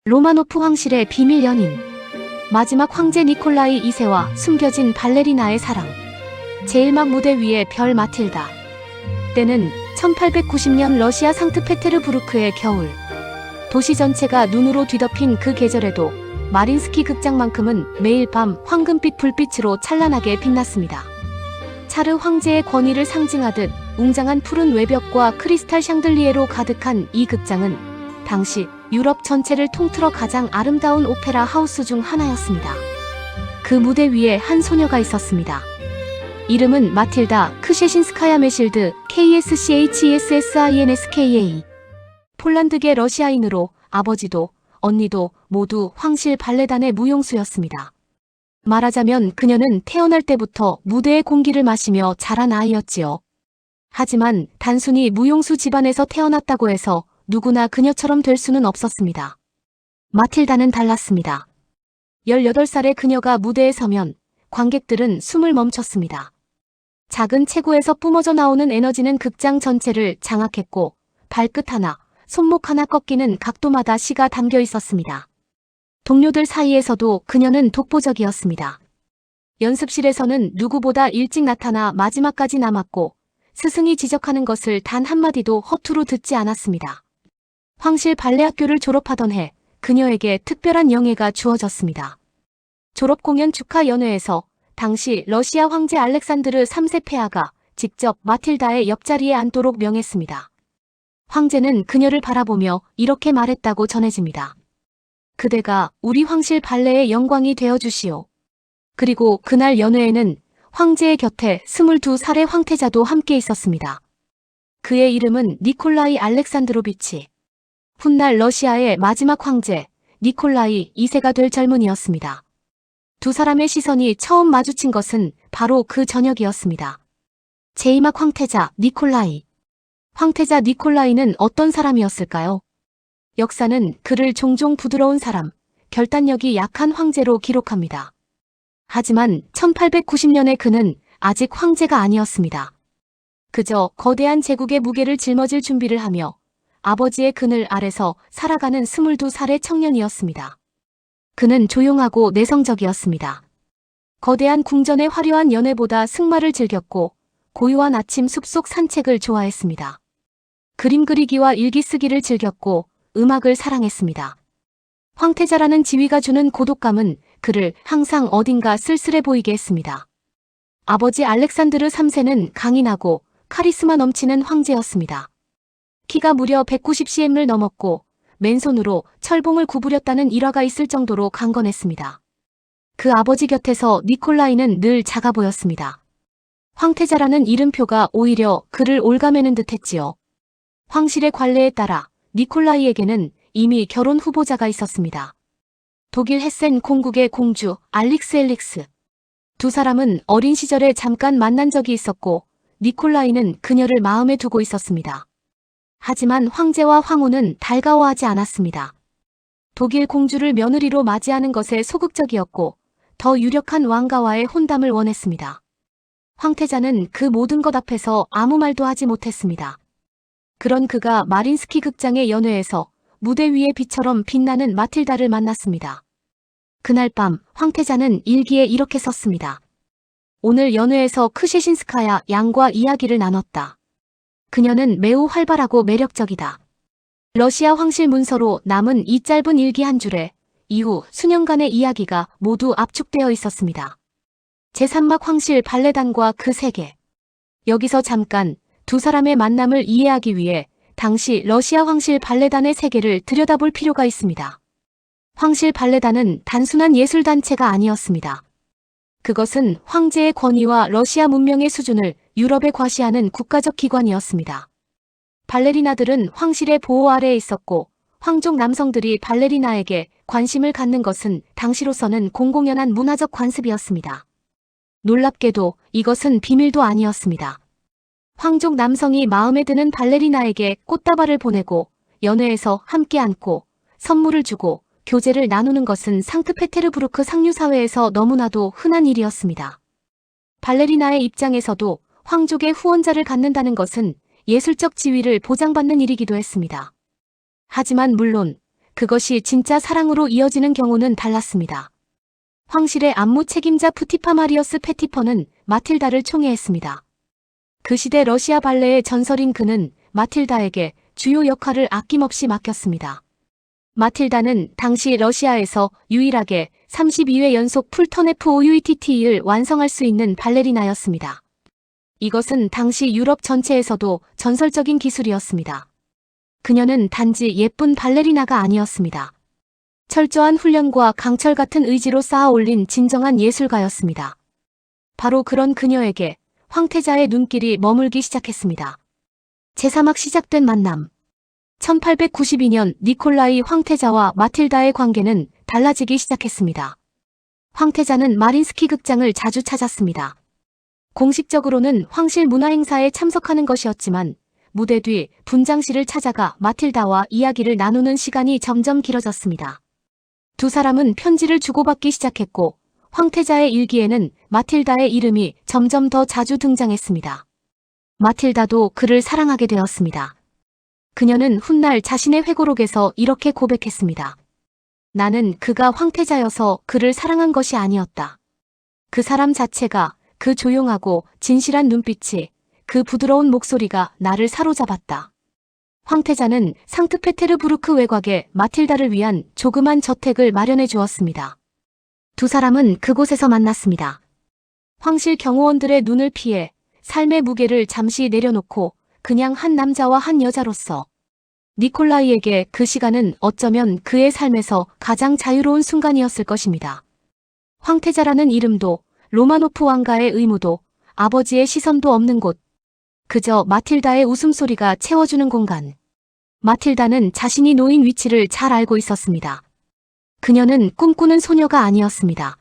로마노프 황실의 비밀 연인. 마지막 황제 니콜라이 2세와 숨겨진 발레리나의 사랑. 제1막 무대 위의 별 마틸다. 때는 1890년 러시아 상트페테르부르크의 겨울. 도시 전체가 눈으로 뒤덮인 그 계절에도 마린스키 극장만큼은 매일 밤 황금빛 불빛으로 찬란하게 빛났습니다. 차르 황제의 권위를 상징하듯 웅장한 푸른 외벽과 크리스탈 샹들리에로 가득한 이 극장은 당시 유럽 전체를 통틀어 가장 아름다운 오페라 하우스 중 하나였습니다. 그 무대 위에 한 소녀가 있었습니다. 이름은 마틸다 크셰신스카야 메실드 KSCHESSINSKA. 폴란드계 러시아인으로 아버지도 언니도 모두 황실 발레단의 무용수였습니다. 말하자면 그녀는 태어날 때부터 무대의 공기를 마시며 자란 아이였지요. 하지만 단순히 무용수 집안에서 태어났다고 해서 누구나 그녀처럼 될 수는 없었습니다. 마틸다는 달랐습니다. 18살의 그녀가 무대에 서면 관객들은 숨을 멈췄습니다. 작은 체구에서 뿜어져 나오는 에너지는 극장 전체를 장악했고 발끝 하나, 손목 하나 꺾이는 각도마다 시가 담겨 있었습니다. 동료들 사이에서도 그녀는 독보적이었습니다. 연습실에서는 누구보다 일찍 나타나 마지막까지 남았고 스승이 지적하는 것을 단 한마디도 허투루 듣지 않았습니다. 황실 발레학교를 졸업하던 해 그녀에게 특별한 영예가 주어졌습니다. 졸업 공연 축하 연회에서 당시 러시아 황제 알렉산드르 3세 폐하가 직접 마틸다의 옆자리에 앉도록 명했습니다. 황제는 그녀를 바라보며 이렇게 말했다고 전해집니다. 그대가 우리 황실 발레의 영광이 되어주시오. 그리고 그날 연회에는 황제의 곁에 22살의 황태자도 함께 있었습니다. 그의 이름은 니콜라이 알렉산드로비치. 훗날 러시아의 마지막 황제 니콜라이 2세가 될 젊은이였습니다. 두 사람의 시선이 처음 마주친 것은 바로 그 저녁이었습니다. 제2막 황태자 니콜라이. 황태자 니콜라이는 어떤 사람이었을까요? 역사는 그를 종종 부드러운 사람, 결단력이 약한 황제로 기록합니다. 하지만 1890년에 그는 아직 황제가 아니었습니다. 그저 거대한 제국의 무게를 짊어질 준비를 하며 아버지의 그늘 아래서 살아가는 22살의 청년이었습니다. 그는 조용하고 내성적이었습니다. 거대한 궁전의 화려한 연회보다 승마를 즐겼고 고요한 아침 숲속 산책을 좋아했습니다. 그림 그리기와 일기 쓰기를 즐겼고 음악을 사랑했습니다. 황태자라는 지위가 주는 고독감은 그를 항상 어딘가 쓸쓸해 보이게 했습니다. 아버지 알렉산드르 3세는 강인하고 카리스마 넘치는 황제였습니다. 키가 무려 190cm을 넘었고 맨손으로 철봉을 구부렸다는 일화가 있을 정도로 강건했습니다. 그 아버지 곁에서 니콜라이는 늘 작아 보였습니다. 황태자라는 이름표가 오히려 그를 올가매는 듯했지요. 황실의 관례에 따라 니콜라이에게는 이미 결혼 후보자가 있었습니다. 독일 헤센 공국의 공주 알릭스 앨릭스. 두 사람은 어린 시절에 잠깐 만난 적이 있었고 니콜라이는 그녀를 마음에 두고 있었습니다. 하지만 황제와 황후는 달가워하지 않았습니다. 독일 공주를 며느리로 맞이하는 것에 소극적이었고 더 유력한 왕가와의 혼담을 원했습니다. 황태자는 그 모든 것 앞에서 아무 말도 하지 못했습니다. 그런 그가 마린스키 극장의 연회에서 무대 위의 빛처럼 빛나는 마틸다를 만났습니다. 그날 밤 황태자는 일기에 이렇게 썼습니다. 오늘 연회에서 크셰신스카야 양과 이야기를 나눴다. 그녀는 매우 활발하고 매력적이다. 러시아 황실 문서로 남은 이 짧은 일기 한 줄에 이후 수년간의 이야기가 모두 압축되어 있었습니다. 제3막 황실 발레단과 그 세계. 여기서 잠깐 두 사람의 만남을 이해하기 위해 당시 러시아 황실 발레단의 세계를 들여다볼 필요가 있습니다. 황실 발레단은 단순한 예술단체가 아니었습니다. 그것은 황제의 권위와 러시아 문명의 수준을 유럽에 과시하는 국가적 기관이었습니다. 발레리나들은 황실의 보호 아래에 있었고 황족 남성들이 발레리나에게 관심을 갖는 것은 당시로서는 공공연한 문화적 관습이었습니다. 놀랍게도 이것은 비밀도 아니었습니다. 황족 남성이 마음에 드는 발레리나에게 꽃다발을 보내고 연회에서 함께 앉고 선물을 주고 교제를 나누는 것은 상트페테르부르크 상류사회에서 너무나도 흔한 일이었습니다. 발레리나의 입장에서도 황족의 후원자를 갖는다는 것은 예술적 지위를 보장받는 일이기도 했습니다. 하지만 물론 그것이 진짜 사랑으로 이어지는 경우는 달랐습니다. 황실의 안무 책임자 푸티파 마리어스 페티퍼는 마틸다를 총애했습니다. 그 시대 러시아 발레의 전설인 그는 마틸다에게 주요 역할을 아낌없이 맡겼습니다. 마틸다는 당시 러시아에서 유일하게 32회 연속 풀턴F OUTT를 완성할 수 있는 발레리나였습니다. 이것은 당시 유럽 전체에서도 전설적인 기술이었습니다. 그녀는 단지 예쁜 발레리나가 아니었습니다. 철저한 훈련과 강철 같은 의지로 쌓아 올린 진정한 예술가였습니다. 바로 그런 그녀에게 황태자의 눈길이 머물기 시작했습니다. 제3막 시작된 만남. 1892년 니콜라이 황태자와 마틸다의 관계는 달라지기 시작했습니다. 황태자는 마린스키 극장을 자주 찾았습니다. 공식적으로는 황실 문화행사에 참석하는 것이었지만 무대 뒤 분장실을 찾아가 마틸다와 이야기를 나누는 시간이 점점 길어졌습니다. 두 사람은 편지를 주고받기 시작했고 황태자의 일기에는 마틸다의 이름이 점점 더 자주 등장했습니다. 마틸다도 그를 사랑하게 되었습니다. 그녀는 훗날 자신의 회고록에서 이렇게 고백했습니다. 나는 그가 황태자여서 그를 사랑한 것이 아니었다. 그 사람 자체가, 그 조용하고 진실한 눈빛이, 그 부드러운 목소리가 나를 사로잡았다. 황태자는 상트페테르부르크 외곽에 마틸다를 위한 조그만 저택을 마련해 주었습니다. 두 사람은 그곳에서 만났습니다. 황실 경호원들의 눈을 피해 삶의 무게를 잠시 내려놓고 그냥 한 남자와 한 여자로서 니콜라이에게 그 시간은 어쩌면 그의 삶에서 가장 자유로운 순간이었을 것입니다. 황태자라는 이름도, 로마노프 왕가의 의무도, 아버지의 시선도 없는 곳. 그저 마틸다의 웃음소리가 채워주는 공간. 마틸다는 자신이 놓인 위치를 잘 알고 있었습니다. 그녀는 꿈꾸는 소녀가 아니었습니다.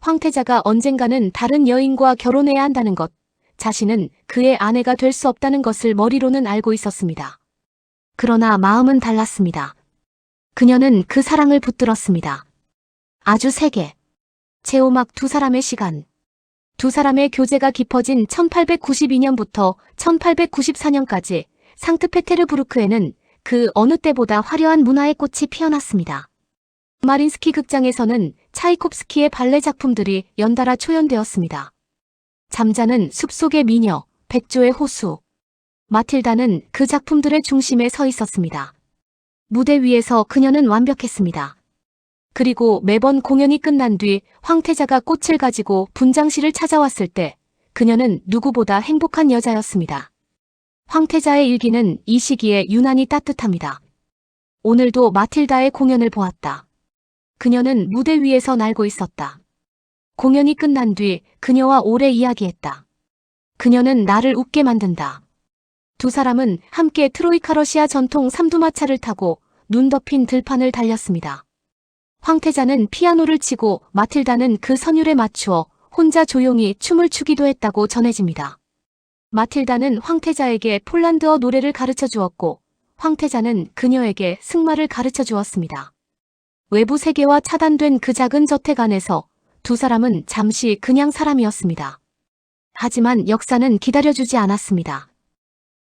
황태자가 언젠가는 다른 여인과 결혼해야 한다는 것, 자신은 그의 아내가 될 수 없다는 것을 머리로는 알고 있었습니다. 그러나 마음은 달랐습니다. 그녀는 그 사랑을 붙들었습니다. 아주 세게. 제5막 두 사람의 시간. 두 사람의 교제가 깊어진 1892년부터 1894년까지 상트페테르부르크에는 그 어느 때보다 화려한 문화의 꽃이 피어났습니다. 마린스키 극장에서는 차이콥스키의 발레 작품들이 연달아 초연되었습니다. 잠자는 숲속의 미녀, 백조의 호수. 마틸다는 그 작품들의 중심에 서 있었습니다. 무대 위에서 그녀는 완벽했습니다. 그리고 매번 공연이 끝난 뒤 황태자가 꽃을 가지고 분장실을 찾아왔을 때 그녀는 누구보다 행복한 여자였습니다. 황태자의 일기는 이 시기에 유난히 따뜻합니다. 오늘도 마틸다의 공연을 보았다. 그녀는 무대 위에서 날고 있었다. 공연이 끝난 뒤 그녀와 오래 이야기했다. 그녀는 나를 웃게 만든다. 두 사람은 함께 트로이카 러시아 전통 삼두마차를 타고 눈 덮인 들판을 달렸습니다. 황태자는 피아노를 치고 마틸다는 그 선율에 맞추어 혼자 조용히 춤을 추기도 했다고 전해집니다. 마틸다는 황태자에게 폴란드어 노래를 가르쳐 주었고 황태자는 그녀에게 승마를 가르쳐 주었습니다. 외부 세계와 차단된 그 작은 저택 안에서 두 사람은 잠시 그냥 사람이었습니다. 하지만 역사는 기다려주지 않았습니다.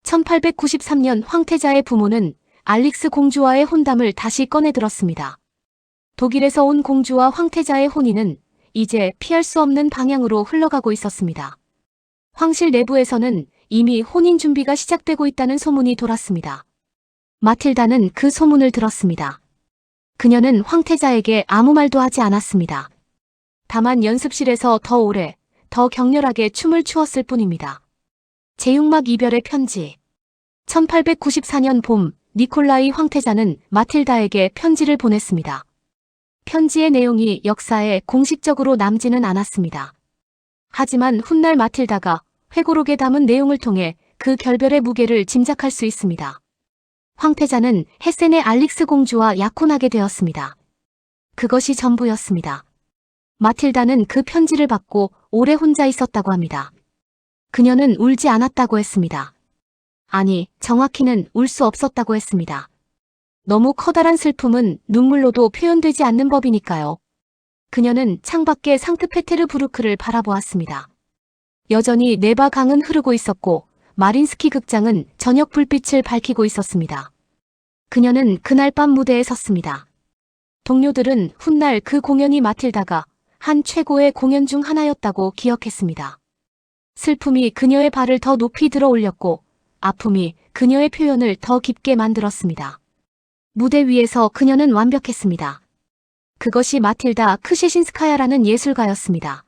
1893년 황태자의 부모는 알릭스 공주와의 혼담을 다시 꺼내들었습니다. 독일에서 온 공주와 황태자의 혼인은 이제 피할 수 없는 방향으로 흘러가고 있었습니다. 황실 내부에서는 이미 혼인 준비가 시작되고 있다는 소문이 돌았습니다. 마틸다는 그 소문을 들었습니다. 그녀는 황태자에게 아무 말도 하지 않았습니다. 다만 연습실에서 더 오래, 더 격렬하게 춤을 추었을 뿐입니다. 제6막 이별의 편지. 1894년 봄, 니콜라이 황태자는 마틸다에게 편지를 보냈습니다. 편지의 내용이 역사에 공식적으로 남지는 않았습니다. 하지만 훗날 마틸다가 회고록에 담은 내용을 통해 그 결별의 무게를 짐작할 수 있습니다. 황태자는 헤센의 알릭스 공주와 약혼하게 되었습니다. 그것이 전부였습니다. 마틸다는 그 편지를 받고 오래 혼자 있었다고 합니다. 그녀는 울지 않았다고 했습니다. 아니, 정확히는 울 수 없었다고 했습니다. 너무 커다란 슬픔은 눈물로도 표현되지 않는 법이니까요. 그녀는 창밖에 상트페테르부르크를 바라보았습니다. 여전히 네바 강은 흐르고 있었고 마린스키 극장은 저녁 불빛을 밝히고 있었습니다. 그녀는 그날 밤 무대에 섰습니다. 동료들은 훗날 그 공연이 마틸다가 한 최고의 공연 중 하나였다고 기억했습니다. 슬픔이 그녀의 발을 더 높이 들어 올렸고 아픔이 그녀의 표현을 더 깊게 만들었습니다. 무대 위에서 그녀는 완벽했습니다. 그것이 마틸다 크셰신스카야라는 예술가였습니다.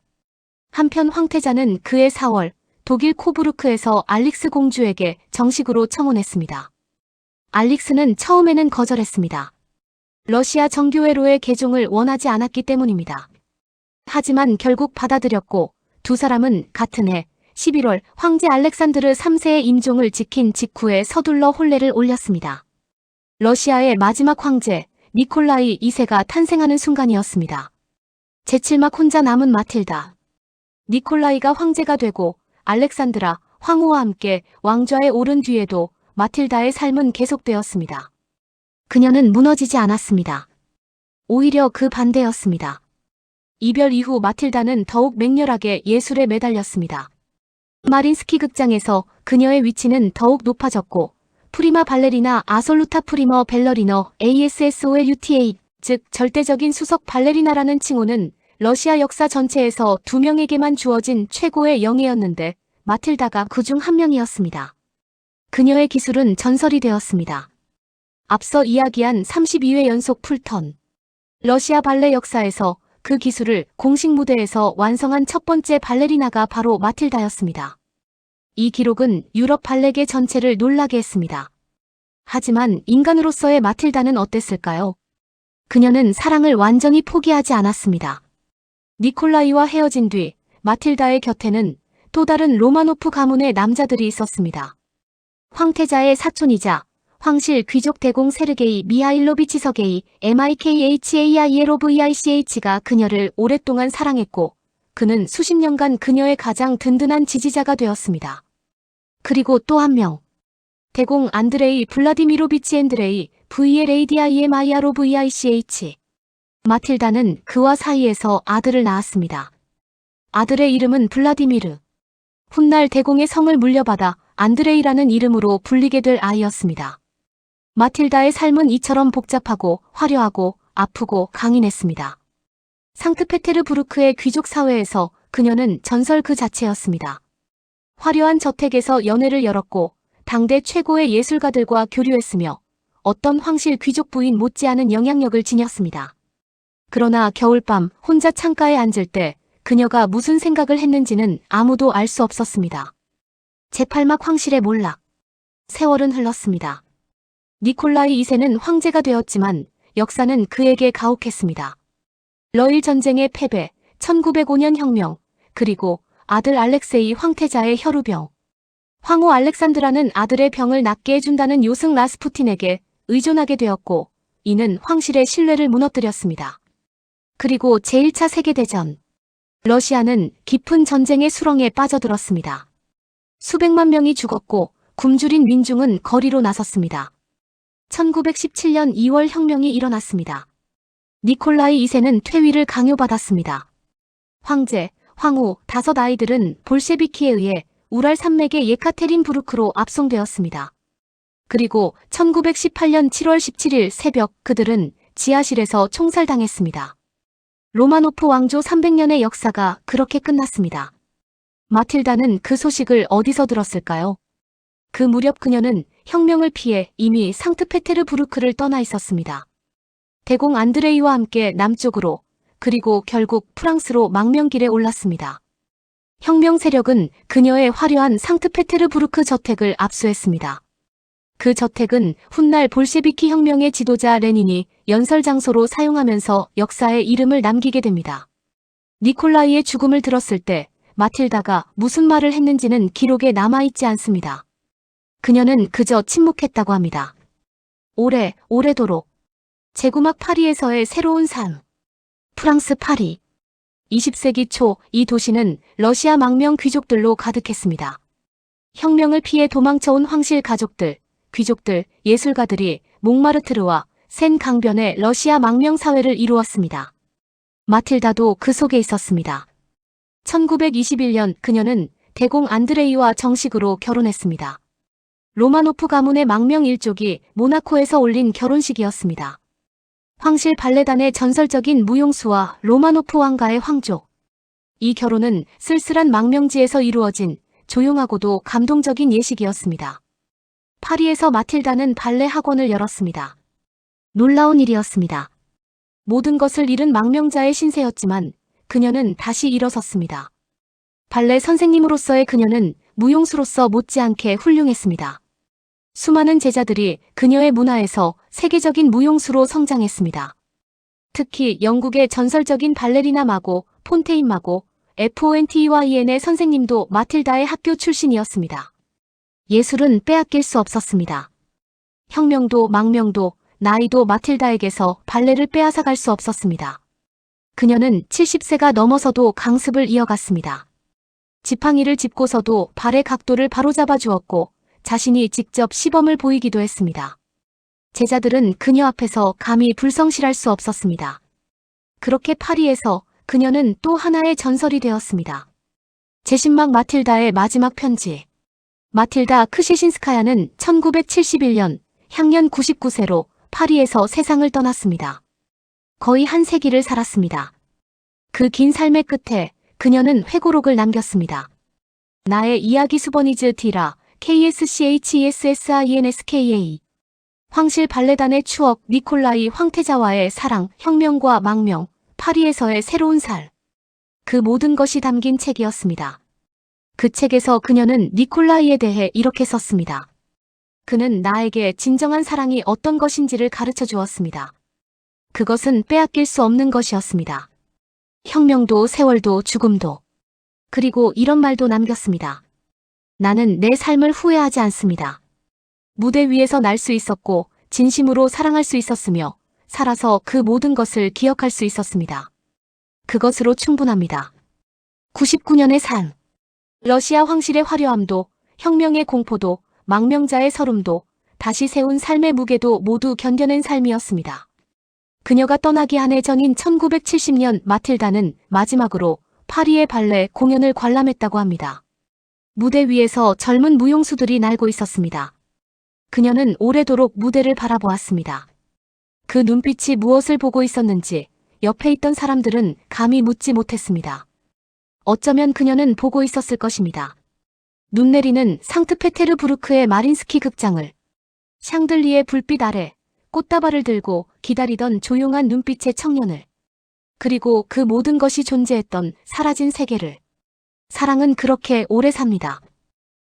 한편 황태자는 그해 4월 독일 코부르크에서 알릭스 공주에게 정식으로 청혼했습니다. 알릭스는 처음에는 거절했습니다. 러시아 정교회로의 개종을 원하지 않았기 때문입니다. 하지만 결국 받아들였고 두 사람은 같은 해 11월 황제 알렉산드르 3세의 임종을 지킨 직후에 서둘러 혼례를 올렸습니다. 러시아의 마지막 황제 니콜라이 2세가 탄생하는 순간이었습니다. 제7막 혼자 남은 마틸다. 니콜라이가 황제가 되고 알렉산드라 황후와 함께 왕좌에 오른 뒤에도 마틸다의 삶은 계속되었습니다. 그녀는 무너지지 않았습니다. 오히려 그 반대였습니다. 이별 이후 마틸다는 더욱 맹렬하게 예술에 매달렸습니다. 마린스키 극장에서 그녀의 위치는 더욱 높아졌고 프리마 발레리나 아솔루타 프리머 벨러리너 ASSOLUTA, 즉 절대적인 수석 발레리나라는 칭호는 러시아 역사 전체에서 2명에게만 주어진 최고의 영예였는데 마틸다가 그중 한 명이었습니다. 그녀의 기술은 전설이 되었습니다. 앞서 이야기한 32회 연속 풀턴. 러시아 발레 역사에서 그 기술을 공식 무대에서 완성한 첫 번째 발레리나가 바로 마틸다였습니다. 이 기록은 유럽 발레계 전체를 놀라게 했습니다. 하지만 인간으로서의 마틸다는 어땠을까요? 그녀는 사랑을 완전히 포기하지 않았습니다. 니콜라이와 헤어진 뒤 마틸다의 곁에는 또 다른 로마노프 가문의 남자들이 있었습니다. 황태자의 사촌이자 황실 귀족 대공 세르게이 미하일로비치 서게이 MIKHAILOVICH가 그녀를 오랫동안 사랑했고 그는 수십 년간 그녀의 가장 든든한 지지자가 되었습니다. 그리고 또 한 명. 대공 안드레이 블라디미로비치 앤드레이 VLADIMIROVICH. 마틸다는 그와 사이에서 아들을 낳았습니다. 아들의 이름은 블라디미르. 훗날 대공의 성을 물려받아 안드레이라는 이름으로 불리게 될 아이였습니다. 마틸다의 삶은 이처럼 복잡하고 화려하고 아프고 강인했습니다. 상트페테르부르크의 귀족 사회에서 그녀는 전설 그 자체였습니다. 화려한 저택에서 연회를 열었고 당대 최고의 예술가들과 교류했으며 어떤 황실 귀족 부인 못지않은 영향력을 지녔습니다. 그러나 겨울밤 혼자 창가에 앉을 때 그녀가 무슨 생각을 했는지는 아무도 알 수 없었습니다. 제8막 황실의 몰락. 세월은 흘렀습니다. 니콜라이 2세는 황제가 되었지만 역사는 그에게 가혹했습니다. 러일 전쟁의 패배, 1905년 혁명, 그리고 아들 알렉세이 황태자의 혈우병. 황후 알렉산드라는 아들의 병을 낫게 해준다는 요승 라스푸틴에게 의존하게 되었고 이는 황실의 신뢰를 무너뜨렸습니다. 그리고 제1차 세계대전. 러시아는 깊은 전쟁의 수렁에 빠져들었습니다. 수백만 명이 죽었고 굶주린 민중은 거리로 나섰습니다. 1917년 2월 혁명이 일어났습니다. 니콜라이 2세는 퇴위를 강요받았습니다. 황제, 황후, 5 아이들은 볼셰비키에 의해 우랄 산맥의 예카테린부르크로 압송되었습니다. 그리고 1918년 7월 17일 새벽 그들은 지하실에서 총살당했습니다. 로마노프 왕조 300년의 역사가 그렇게 끝났습니다. 마틸다는 그 소식을 어디서 들었을까요? 그 무렵 그녀는 혁명을 피해 이미 상트페테르부르크를 떠나 있었습니다. 대공 안드레이와 함께 남쪽으로 그리고 결국 프랑스로 망명길에 올랐습니다. 혁명 세력은 그녀의 화려한 상트페테르부르크 저택을 압수했습니다. 그 저택은 훗날 볼셰비키 혁명의 지도자 레닌이 연설 장소로 사용하면서 역사에 이름을 남기게 됩니다. 니콜라이의 죽음을 들었을 때 마틸다가 무슨 말을 했는지는 기록에 남아있지 않습니다. 그녀는 그저 침묵했다고 합니다. 오래도록. 제구막 파리에서의 새로운 삶. 프랑스 파리. 20세기 초 이 도시는 러시아 망명 귀족들로 가득했습니다. 혁명을 피해 도망쳐온 황실 가족들, 귀족들, 예술가들이 몽마르트르와 센 강변의 러시아 망명 사회를 이루었습니다. 마틸다도 그 속에 있었습니다. 1921년 그녀는 대공 안드레이와 정식으로 결혼했습니다. 로마노프 가문의 망명 일족이 모나코에서 올린 결혼식이었습니다. 황실 발레단의 전설적인 무용수와 로마노프 왕가의 황족. 이 결혼은 쓸쓸한 망명지에서 이루어진 조용하고도 감동적인 예식이었습니다. 파리에서 마틸다는 발레 학원을 열었습니다. 놀라운 일이었습니다. 모든 것을 잃은 망명자의 신세였지만 그녀는 다시 일어섰습니다. 발레 선생님으로서의 그녀는 무용수로서 못지않게 훌륭했습니다. 수많은 제자들이 그녀의 문화에서 세계적인 무용수로 성장했습니다. 특히 영국의 전설적인 발레리나 마고, 폰테인 마고, FONTEYN의 선생님도 마틸다의 학교 출신이었습니다. 예술은 빼앗길 수 없었습니다. 혁명도 망명도 나이도 마틸다에게서 발레를 빼앗아갈 수 없었습니다. 그녀는 70세가 넘어서도 강습을 이어갔습니다. 지팡이를 짚고서도 발의 각도를 바로잡아 주었고 자신이 직접 시범을 보이기도 했습니다. 제자들은 그녀 앞에서 감히 불성실할 수 없었습니다. 그렇게 파리에서 그녀는 또 하나의 전설이 되었습니다. 제10막 마틸다의 마지막 편지. 마틸다 크시신스카야는 1971년 향년 99세로 파리에서 세상을 떠났습니다. 거의 한 세기를 살았습니다. 그 긴 삶의 끝에 그녀는 회고록을 남겼습니다. 나의 이야기 수버니즈 디라 KSCHESSINSKA 황실 발레단의 추억 니콜라이 황태자와의 사랑, 혁명과 망명, 파리에서의 새로운 살. 그 모든 것이 담긴 책이었습니다. 그 책에서 그녀는 니콜라이에 대해 이렇게 썼습니다. 그는 나에게 진정한 사랑이 어떤 것인지를 가르쳐 주었습니다. 그것은 빼앗길 수 없는 것이었습니다. 혁명도 세월도 죽음도. 그리고 이런 말도 남겼습니다. 나는 내 삶을 후회하지 않습니다. 무대 위에서 날 수 있었고 진심으로 사랑할 수 있었으며 살아서 그 모든 것을 기억할 수 있었습니다. 그것으로 충분합니다. 99년의 삶. 러시아 황실의 화려함도 혁명의 공포도 망명자의 서름도 다시 세운 삶의 무게도 모두 견뎌낸 삶이었습니다. 그녀가 떠나기 한 해 전인 1970년 마틸다는 마지막으로 파리의 발레 공연을 관람했다고 합니다. 무대 위에서 젊은 무용수들이 날고 있었습니다. 그녀는 오래도록 무대를 바라보았습니다. 그 눈빛이 무엇을 보고 있었는지 옆에 있던 사람들은 감히 묻지 못했습니다. 어쩌면 그녀는 보고 있었을 것입니다. 눈 내리는 상트페테르부르크의 마린스키 극장을, 샹들리에 불빛 아래 꽃다발을 들고 기다리던 조용한 눈빛의 청년을, 그리고 그 모든 것이 존재했던 사라진 세계를. 사랑은 그렇게 오래 삽니다.